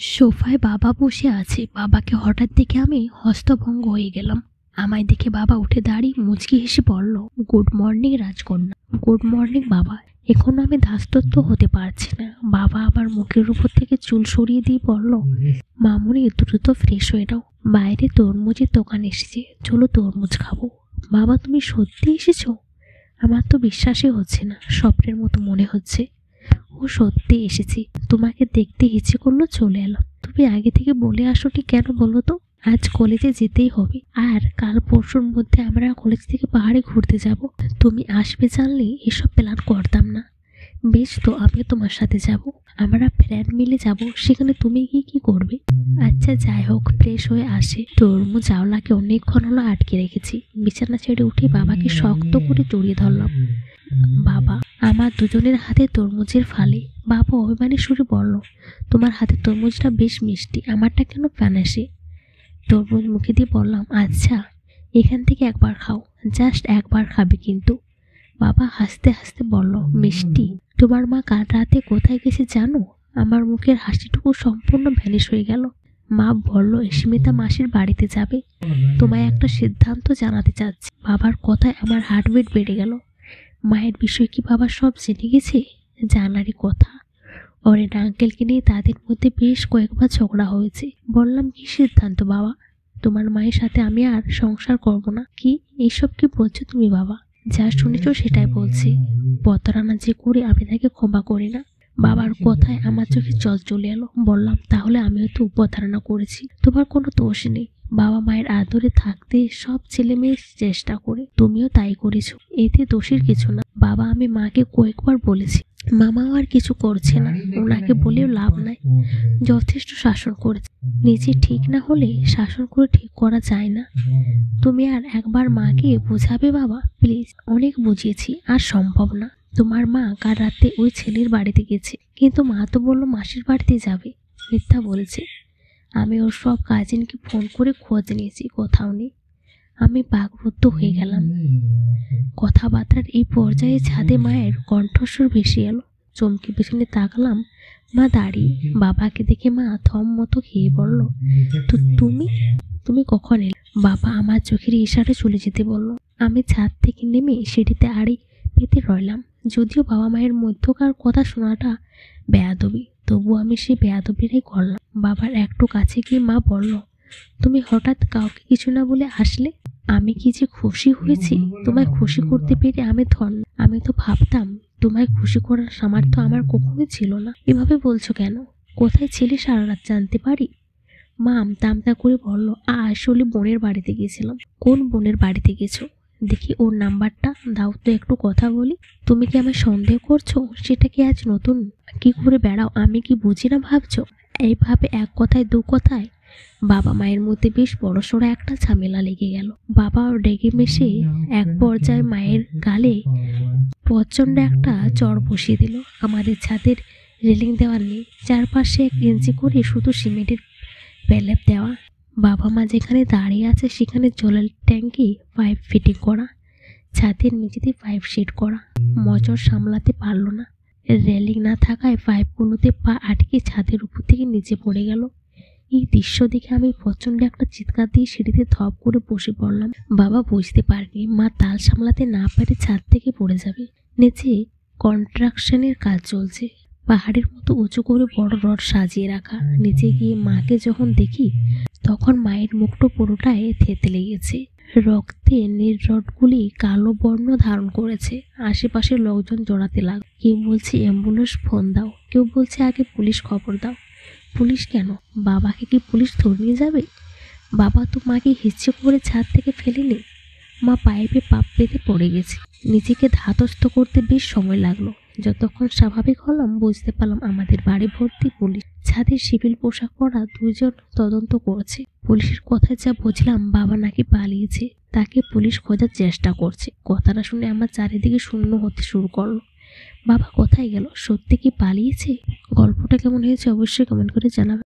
সোফায় বাবা বসে আছে। বাবাকে হঠাৎ দেখে আমি হস্তভঙ্গ হয়ে গেলাম। আমায় দেখে বাবা উঠে দাঁড়িয়ে মুচকি হেসে বলল, গুড মর্নিং রাজকন্যা। গুড মর্নিং বাবা। এখনো আমি ধাস্তত্ব হতে পারছি না। বাবা আমার মুখের উপর থেকে চুল সরিয়ে দিয়ে বলল, মামুনি দ্রুত ফ্রেশ হয়ে নাও, বাইরে তরমুজের দোকান এসেছে, চলো তরমুজ খাবো। বাবা তুমি সত্যি এসেছো? আমার তো বিশ্বাসই হচ্ছে না, স্বপ্নের মতো মনে হচ্ছে। ও সত্যি এসেছি, তোমাকে দেখতে ইচ্ছে করলো চলে এলাম। তুমি আগে থেকে বলে আসোনি কেন বলো তো? আজ কলেজে যেতেই হবে, আর কাল পরশুর মধ্যে আমরা কলেজ থেকে পাহাড়ে ঘুরতে যাব। তুমি আসবে জানলে এসব প্ল্যান করতাম না। বেশ তো, আমিও তোমার সাথে যাব। আমরা ফ্রেন্ড মিলে যাব। সেখানে তুমি গিয়ে কি করবে? আচ্ছা যাই হোক, ফ্রেশ হয়ে আসে। তরমুজ জাওলাকে অনেকক্ষণ হলো আটকে রেখেছি। বিছানা ছেড়ে উঠে বাবাকে শক্ত করে জড়িয়ে ধরলাম। বাবা আমার দুজনের হাতে তরমুজের ফালি। বাবা অভিমানী সুরে বলল, তোমার হাতে তরমুজটা বেশ মিষ্টি, আমারটা কেন ফ্যানাসে? তরমুজ মুখে দিয়ে বললাম, আচ্ছা এখান থেকে একবার খাও, জাস্ট একবার খাবে কিন্তু। বাবা হাসতে হাসতে বলল, মিষ্টি? তোমার মা কাল রাতে কোথায় গেছে জানো? আমার মুখের হাসিটুকু সম্পূর্ণ ভ্যানিশ হয়ে গেল। মা বলল স্মিতা মাসির বাড়িতে যাবে। তোমায় একটা সিদ্ধান্ত জানাতে চাচ্ছি। বাবার কথায় আমার হার্টবিট বেড়ে গেল। মায়ের বিষয় কি বাবা সব জেনে গেছে? জানারই কথা। অরেন আঙ্কেলকে নিয়ে তাদের মধ্যে বেশ কয়েকবার ঝগড়া হয়েছে। বললাম, কি সিদ্ধান্ত বাবা? তোমার মায়ের সাথে আমি আর সংসার করব না। কি এইসব কি বলছো তুমি বাবা? যা শুনেছ সেটাই বলছি। প্রতারণা যে করে আমি তাকে ক্ষমা করি না। বাবার কথায় আমার চোখে জল চলে এলো। বললাম, তাহলে আমিও তো প্রতারণা করেছি, তোমার কোনো দোষ নেই। বাবা মায়ের আদরে থাকতে সব ছেলে মেয়ে চেষ্টা করে, তুমিও তাই করেছো, এতে দোষের কিছু না। বাবা আমি মাকে কয়েকবার বলেছি, মামাও আর কিছু করছে না, ওনাকে বলেও লাভ নাই, যথেষ্ট শাসন করেছে। নিজে ঠিক না হলে শাসন করে ঠিক করা যায় না। তুমি আর একবার মাকে বোঝাবে বাবা প্লিজ। অনেক বুঝিয়েছি, আর সম্ভব না। তোমার মা কাল রাতে ওই ছেলের বাড়িতে গেছে, কিন্তু মা তো বললো মাসির বাড়িতে যাবে। মিথ্যা বলেছে। আমি ওর সব কাজিনকে ফোন করে খোঁজ নিয়েছি, কোথাও নেই। আমি বাকরুদ্ধ হয়ে গেলাম। কথাবার্তার এই পর্যায়ে ছাদে মায়ের কণ্ঠস্বর ভেসে এলো। চমকে পেছনে তাকালাম, মা দাঁড়িয়ে। বাবাকে দেখে মা থম মতো খেয়ে বলল, তো তুমি তুমি কখন এলে? বাবা আমার চোখের ইশারে চলে যেতে বলল। আমি ছাদ থেকে নেমে সিঁড়িতে আড়ি পেতে রইলাম। যদিও বাবা মায়ের মধ্যকার কথা শোনাটা বেয়াদবি, তবু আমি সেই বেয়াদবিটাই করলাম। বাবার একটু কাছে গিয়ে মা বলল, তুমি হঠাৎ কাউকে কিছু না বলে আসলে। আমি কি যে খুশি হয়েছি, তোমায় খুশি করতে পেরে আমি ধন্য। আমি তো ভাবতাম তোমায় খুশি করার সামর্থ্য আমার কখনোই ছিল না। এভাবে বলছো কেন? কোথায় ছিলে সারা রাত জানতে পারি? মা আমতা আমতা করে বলল, আসলে বোনের বাড়িতে গেছিলাম। কোন বোনের বাড়িতে গেছো? দেখি ওর নাম্বারটা দাও তো, একটু কথা বলি। তুমি কি আমায় সন্দেহ করছো? সেটা কি আজ নতুন? কি করে বেড়াও আমি কি বুঝি না ভাবছো? এইভাবে এক কথায় দু কথায় বাবা মায়ের মধ্যে বেশ বড়সড় একটা ঝামেলা লেগে গেল। বাবা রেগে মেশে এক পর্যায়ে মায়ের গালে প্রচন্ড একটা চড় বসিয়ে দিল। আমাদের ছাদের রেলিং দেওয়া নেই, চারপাশে 1 ইঞ্চি করে শুধু সিমেন্টের প্যালেপ দেওয়া। বাবা মা যেখানে দাঁড়িয়ে আছে সেখানে জলের ট্যাঙ্কি পাইপ ফিটিং করা, ছাদের মেঝেতে পাইপ সেট করা। মজর সামলাতে পারলো না। রেলিং না থাকায় পাইপগুলোতে পা আটকে ছাদের উপর থেকে নিচে পড়ে গেল। এই দৃশ্য দেখে আমি প্রচন্ড একটা চিৎকার দিয়ে সিঁড়িতে ধপ করে বসে পড়লাম। বাবা বুঝতে পারেনি মা তাল সামলাতে না পারে ছাদ থেকে পড়ে যাবে। নিচে কনস্ট্রাকশনের কাজ চলছে। পাহাড়ের মতো উঁচু করে বড় রড সাজিয়ে রাখা। নিচে গিয়ে মাকে যখন দেখি তখন মায়ের মুখটা পুরোটাই থেতলে গেছে। রক্তে নীল রডগুলি কালো বর্ণ ধারণ করেছে। আশেপাশের লোকজন জড়াতে লাগল। কেউ বলছে অ্যাম্বুলেন্স ফোন দাও, কেউ বলছে আগে পুলিশ খবর দাও। পুলিশ কেন? বাবাকে কি পুলিশ ধরে নিয়ে যাবে? বাবা তো মাকে হিচ্ছে করে ছাদ থেকে ফেলেনি। মা পাইপে পাপ পেতে পড়ে গেছে। নিজেকে ধাতস্থ করতে বেশ সময় লাগলো। যতক্ষণ স্বাভাবিক হলাম বুঝতে পারলাম আমাদের বাড়ি ভর্তি পুলিশ। ছাদে সিভিল পোশাক পরা 2 জন তদন্ত করছে। পুলিশের কথায় যা বুঝলাম বাবা নাকি পালিয়েছে, তাকে পুলিশ খোঁজার চেষ্টা করছে। কথাটা শুনে আমার চারিদিকে শূন্য হতে শুরু করলো। বাবা কোথায় গেল? সত্যি কি পালিয়েছে? গল্পটা কেমন হয়েছে অবশ্যই কমেন্ট করে জানাবেন।